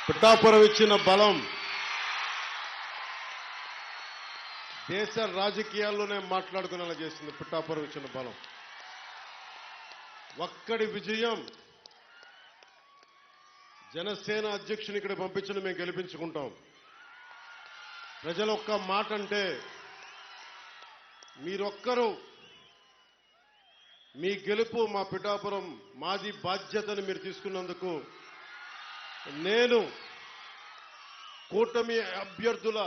పిఠాపురం ఇచ్చిన బలం దేశ రాజకీయాల్లోనే మాట్లాడుకునేలా చేసింది. పిఠాపురం ఇచ్చిన బలం, ఒక్కడి విజయం జనసేన అధ్యక్షుని ఇక్కడ పంపించిన మేము గెలిపించుకుంటాం. ప్రజలు ఒక్క మాట అంటే మీరొక్కరు మీ గెలుపు మా పిఠాపురం మాది బాధ్యతని మీరు తీసుకున్నందుకు నేను కూటమి అభ్యర్థుల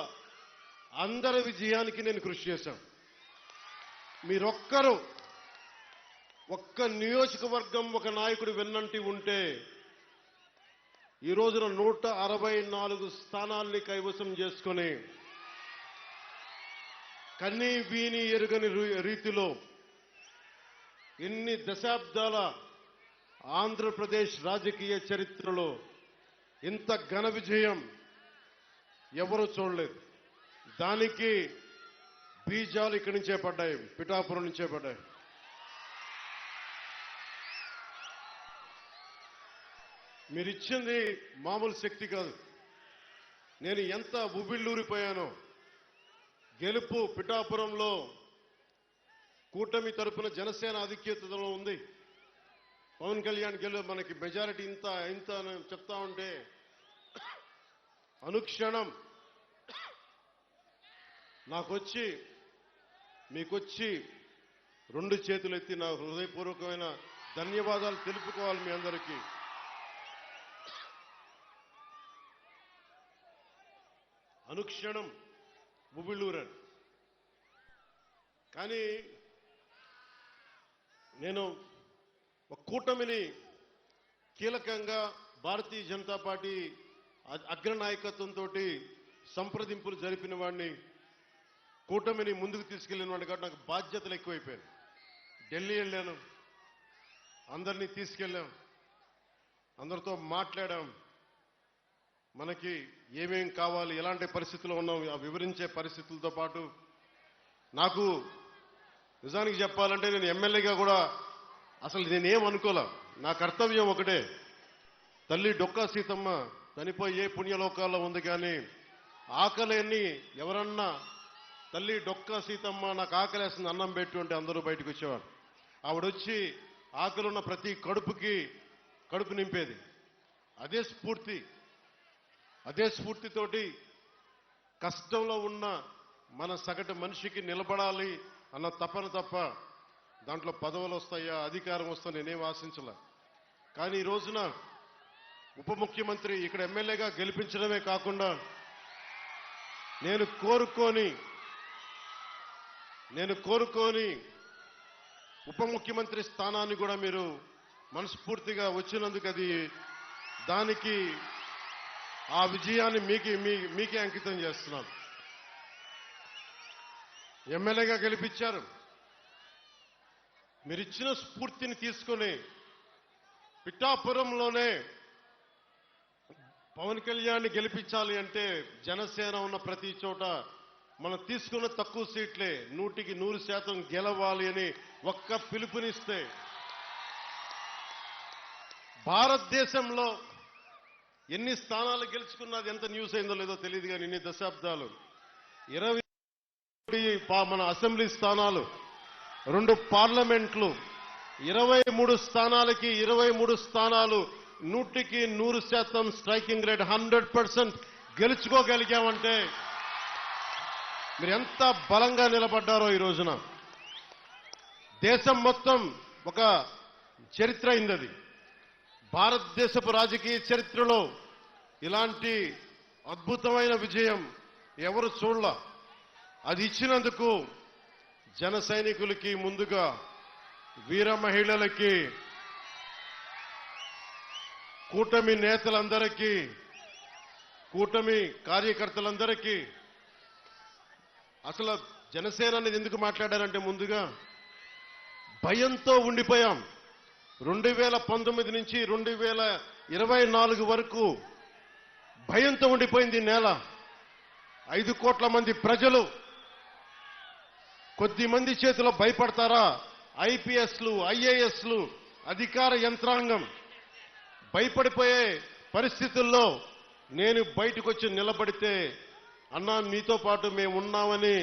అందరి విజయానికి నేను కృషి చేశాను. మీరొక్కరు ఒక్క నియోజకవర్గం ఒక నాయకుడు వెన్నంటి ఉంటే ఈ రోజున 164 స్థానాల్ని కైవసం చేసుకొని కన్నీ వీని ఎరుగని రీతిలో ఇన్ని దశాబ్దాల ఆంధ్రప్రదేశ్ రాజకీయ చరిత్రలో ఇంత ఘన విజయం ఎవరూ చూడలేదు. దానికి బీజాలు ఇక్కడి నుంచే పడ్డాయి, పిఠాపురం నుంచే పడ్డాయి. మీరిచ్చింది మామూలు శక్తి కాదు. నేను ఎంత ఉబిళ్ళూరిపోయానో. గెలుపు పిఠాపురంలో కూటమి తరపున జనసేన ఆధిక్యతలో ఉంది. పవన్ కళ్యాణ్ మనకి మెజారిటీ ఇంత ఇంత చెప్తా ఉంటే అనుక్షణం నాకొచ్చి మీకొచ్చి 2 చేతులు ఎత్తి నా హృదయపూర్వకమైన ధన్యవాదాలు తెలుపుకోవాలి మీ అందరికీ. అనుక్షణం ఉబిళ్ళూరని. కానీ నేను ఒక కూటమిని కీలకంగా భారతీయ జనతా పార్టీ అగ్రనాయకత్వంతో సంప్రదింపులు జరిపిన వాడిని, కూటమిని ముందుకు తీసుకెళ్లిన వాడిని కాబట్టి నాకు బాధ్యతలు ఎక్కువైపోయాయి. ఢిల్లీ వెళ్ళాను, అందరినీ తీసుకెళ్ళాం, అందరితో మాట్లాడాం. మనకి ఏమేం కావాలి, ఎలాంటి పరిస్థితుల్లో ఉన్నాం వివరించే పరిస్థితులతో పాటు నాకు నిజానికి చెప్పాలంటే నేను ఎమ్మెల్యేగా కూడా అసలు నేనేం అనుకోలే. నా కర్తవ్యం ఒకటే, తల్లి డొక్కా సీతమ్మ చనిపోయి ఏ పుణ్యలోకాల్లో ఉంది. కానీ ఆకలిని ఎవరన్నా తల్లి డొక్కా సీతమ్మ నాకు ఆకలేస్తుంది అన్నం పెట్టు అంటే అందరూ బయటకు వచ్చేవారు. ఆవిడొచ్చి ఆకలున్న ప్రతి కడుపు నింపేది. అదే స్ఫూర్తితోటి కష్టంలో ఉన్న మన సగటు మనిషికి నిలబడాలి అన్న తపన తప్ప దాంట్లో పదవులు వస్తాయా అధికారం వస్తా నేనేం ఆశించలే. కానీ ఈ రోజున ఉప ముఖ్యమంత్రి ఇక్కడ ఎమ్మెల్యేగా గెలిపించడమే కాకుండా నేను కోరుకొని ఉప ముఖ్యమంత్రి స్థానాన్ని కూడా మీరు మనస్ఫూర్తిగా వచ్చినందుకు దానికి ఆ విజయాన్ని మీకే అంకితం చేస్తున్నాను. ఎమ్మెల్యేగా గెలిపించారు. మీరిచ్చిన స్ఫూర్తిని తీసుకొని పిఠాపురంలోనే పవన్ కళ్యాణ్ గెలిపించాలి అంటే జనసేన ఉన్న ప్రతి చోట మనం తీసుకున్న తక్కువ సీట్లే 100% గెలవాలి అని ఒక్క పిలుపునిస్తే భారతదేశంలో ఎన్ని స్థానాలు గెలుచుకున్నది ఎంత న్యూస్ అయిందో లేదో తెలియదు. కానీ ఇన్ని దశాబ్దాలు 20 మన అసెంబ్లీ స్థానాలు, 2 పార్లమెంట్లు, 23 స్థానాలకి 23 స్థానాలు 100% స్ట్రైకింగ్ రేట్ 100% గెలుచుకోగలిగామంటే మీరు ఎంత బలంగా నిలబడ్డారో. ఈ రోజున దేశం మొత్తం ఒక చరిత్ర అయింది. భారతదేశపు రాజకీయ చరిత్రలో ఇలాంటి అద్భుతమైన విజయం ఎవరు చూడలా. అది ఇచ్చినందుకు జన సైనికులకి, ముందుగా వీర మహిళలకి, కూటమి నేతలందరికీ, కూటమి కార్యకర్తలందరికీ, అసలు జనసేన అనేది ఎందుకు మాట్లాడారంటే ముందుగా భయంతో ఉండిపోయాం. 2019 నుంచి 2024 వరకు భయంతో ఉండిపోయింది నేల. 5 కోట్ల మంది ప్రజలు కొద్ది మంది చేతిలో భయపడతారా? ఐపీఎస్లు, ఐఏఎస్లు, అధికార యంత్రాంగం భయపడిపోయే పరిస్థితుల్లో నేను బయటకు వచ్చి నిలబడితే అన్నా నీతో పాటు మేము ఉన్నామని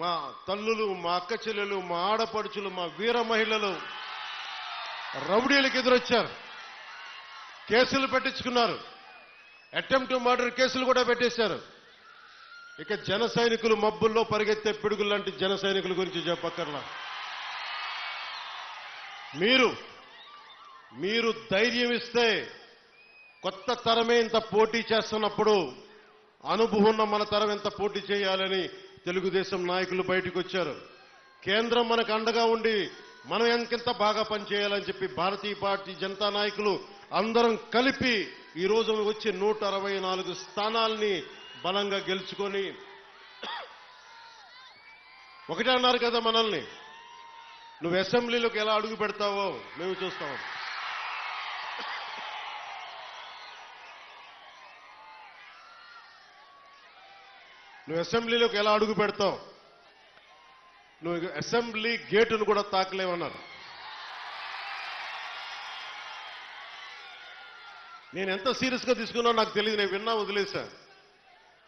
మా తల్లులు, మా అక్క చెల్లెలు, మా ఆడపడుచులు, మా వీర మహిళలు రౌడీలకు ఎదురొచ్చారు, కేసులు పెట్టించుకున్నారు, అటెంప్ట్ మర్డర్ కేసులు కూడా పెట్టేశారు. ఇక జన సైనికులు మబ్బుల్లో పరిగెత్తే పిడుగులు లాంటి జన సైనికుల గురించి చెప్పక్కర్లా. మీరు ధైర్యం ఇస్తే కొత్త తరమే ఇంత పోటీ చేస్తున్నప్పుడు అనుభవం ఉన్న మన తరం ఎంత పోటీ చేయాలని తెలుగుదేశం నాయకులు బయటకు వచ్చారు. కేంద్రం మనకు అండగా ఉండి మనం ఎంకెంత బాగా పనిచేయాలని చెప్పి భారతీయ జనతా నాయకులు అందరం కలిపి ఈ రోజు వచ్చి 164 స్థానాల్ని బలంగా గెలుచుకొని ఒకటే అన్నారు కదా మనల్ని, నువ్వు అసెంబ్లీలోకి ఎలా అడుగు పెడతావో మేము చూస్తాం. నువ్వు అసెంబ్లీలోకి ఎలా అడుగు పెడతావు, నువ్వు అసెంబ్లీ గేటును కూడా తాకలేవన్నారు. నేను ఎంత సీరియస్గా తీసుకున్నా నాకు తెలియదు, నేను విన్నా వదిలేశా.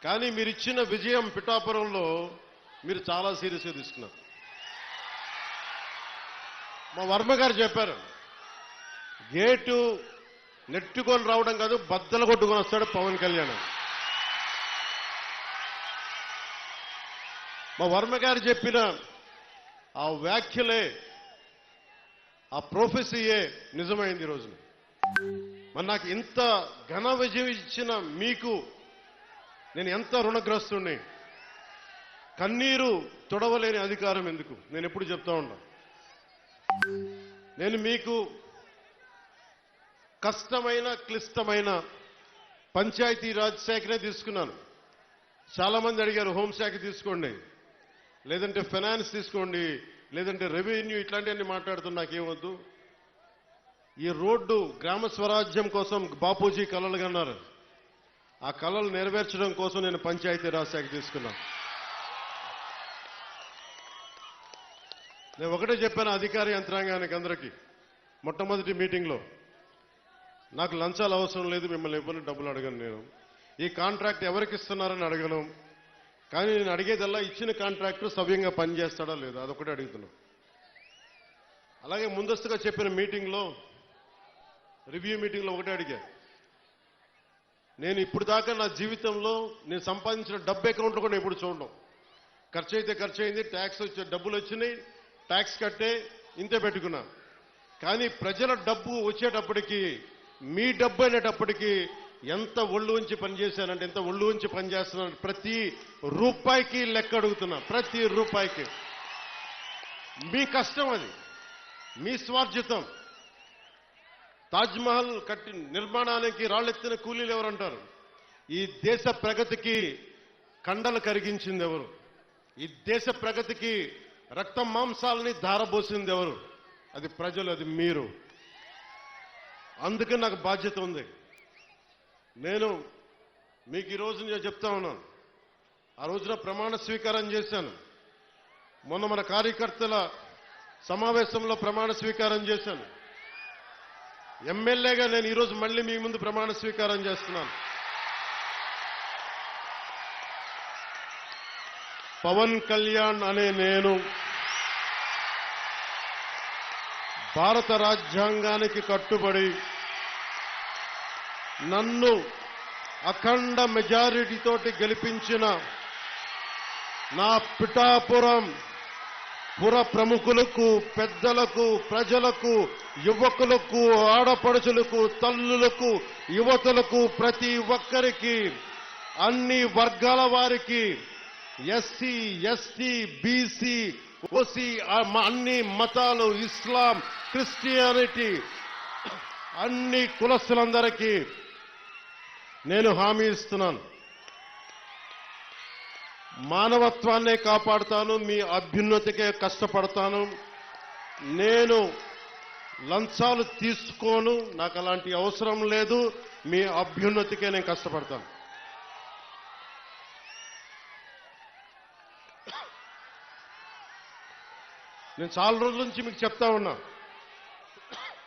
కానీ మీరు ఇచ్చిన విజయం పిఠాపురంలో మీరు చాలా సీరియస్గా తీసుకున్నారు. మా వర్మ గారు చెప్పారు, గేటు నెట్టుకొని రావడం కాదు, బద్దలు కొట్టుకొని వస్తాడు పవన్ కళ్యాణ్. మా వర్మ గారు చెప్పిన ఆ వ్యాఖ్యలే, ఆ ప్రొఫెసీయే నిజమైంది ఈ రోజున. మరి నాకు ఇంత ఘన విజయం ఇచ్చిన మీకు నేను ఎంత రుణగ్రస్తుని. కన్నీరు తొడవలేని అధికారం ఎందుకు, నేను ఎప్పుడు చెప్తా ఉన్నా. నేను మీకు కష్టమైన క్లిష్టమైన పంచాయతీరాజ్ శాఖనే తీసుకున్నాను. చాలా మంది అడిగారు హోంశాఖ తీసుకోండి, లేదంటే ఫైనాన్స్ తీసుకోండి, లేదంటే రెవెన్యూ, ఇట్లాంటివన్నీ మాట్లాడుతున్నా. నాకేమొద్దు. ఈ రోడ్డు గ్రామ స్వరాజ్యం కోసం బాపూజీ కలలు కన్నారు. ఆ కలలు నెరవేర్చడం కోసం నేను పంచాయతీరాజ్ శాఖ తీసుకున్నాను. నేను ఒకటే చెప్పాను అధికార యంత్రాంగానికి అందరికీ మొట్టమొదటి మీటింగ్లో, నాకు లంచాలు అవసరం లేదు, మిమ్మల్ని ఎవరిని డబ్బులు అడగను. నేను ఈ కాంట్రాక్ట్ ఎవరికి ఇస్తున్నారని అడగను. కానీ నేను అడిగేదల్లా ఇచ్చిన కాంట్రాక్టర్ సవ్యంగా పనిచేస్తాడా లేదా, అదొకటే అడుగుతున్నా. అలాగే ముందస్తుగా చెప్పిన మీటింగ్లో, రివ్యూ మీటింగ్లో ఒకటే అడిగా, నేను ఇప్పుడు దాకా నా జీవితంలో నేను సంపాదించిన డబ్బు అకౌంట్లో కూడా ఎప్పుడు చూడడం. ఖర్చు అయితే ఖర్చు అయింది, ట్యాక్స్ వచ్చే డబ్బులు వచ్చినాయి, ట్యాక్స్ కట్టే ఇంతే పెట్టుకున్నా. కానీ ప్రజల డబ్బు వచ్చేటప్పటికి, మీ డబ్బు అనేటప్పటికీ ఎంత ఒళ్ళు ఉంచి పనిచేశానంటే, ఎంత ఒళ్ళు ఉంచి పనిచేస్తున్నాను. ప్రతి రూపాయికి లెక్క అడుగుతున్నా, ప్రతి రూపాయికి. మీ కష్టం అది, మీ స్వార్జితం. తాజ్మహల్ కట్టి నిర్మాణానికి రాళ్ళెత్తిన కూలీలు ఎవరంటారు? ఈ దేశ ప్రగతికి కండలు కరిగించింది ఎవరు? ఈ దేశ ప్రగతికి రక్తం మాంసాలని ధారపోసింది ఎవరు? అది ప్రజలు, అది మీరు. అందుకే నాకు బాధ్యత ఉంది. నేను మీకు ఈ రోజు నేను చెప్తా ఉన్నాను, ఆ రోజున ప్రమాణ స్వీకారం చేశాను. మొన్న మన కార్యకర్తల సమావేశంలో ప్రమాణ స్వీకారం చేశాను. ఎమ్మెల్యేగా నేను ఈరోజు మళ్ళీ మీ ముందు ప్రమాణ స్వీకారం చేస్తున్నాను. పవన్ కళ్యాణ్ అనే నేను భారత రాజ్యాంగానికి కట్టుబడి నన్ను అఖండ మెజారిటీతోటి గెలిపించిన నా పిఠాపురం పుర ప్రముఖులకు, పెద్దలకు, ప్రజలకు, యువకులకు, ఆడపడుచులకు, తల్లులకు, యువతులకు, ప్రతి ఒక్కరికి, అన్ని వర్గాల వారికి, ఎస్సీ, ఎస్టీ, బీసీ, ఓసీ, అన్ని మతాలు, ఇస్లాం, క్రిస్టియానిటీ, అన్ని కులస్తులందరికీ నేను హామీ ఇస్తున్నాను. మానవత్వాన్నే కాపాడుతాను, మీ అభ్యున్నతికే కష్టపడతాను. నేను లంచాలు తీసుకోను, నాకు అలాంటి అవసరం లేదు. మీ అభ్యున్నతికే నేను కష్టపడతాను. నేను చాలా రోజుల నుంచి మీకు చెప్తా ఉన్నా,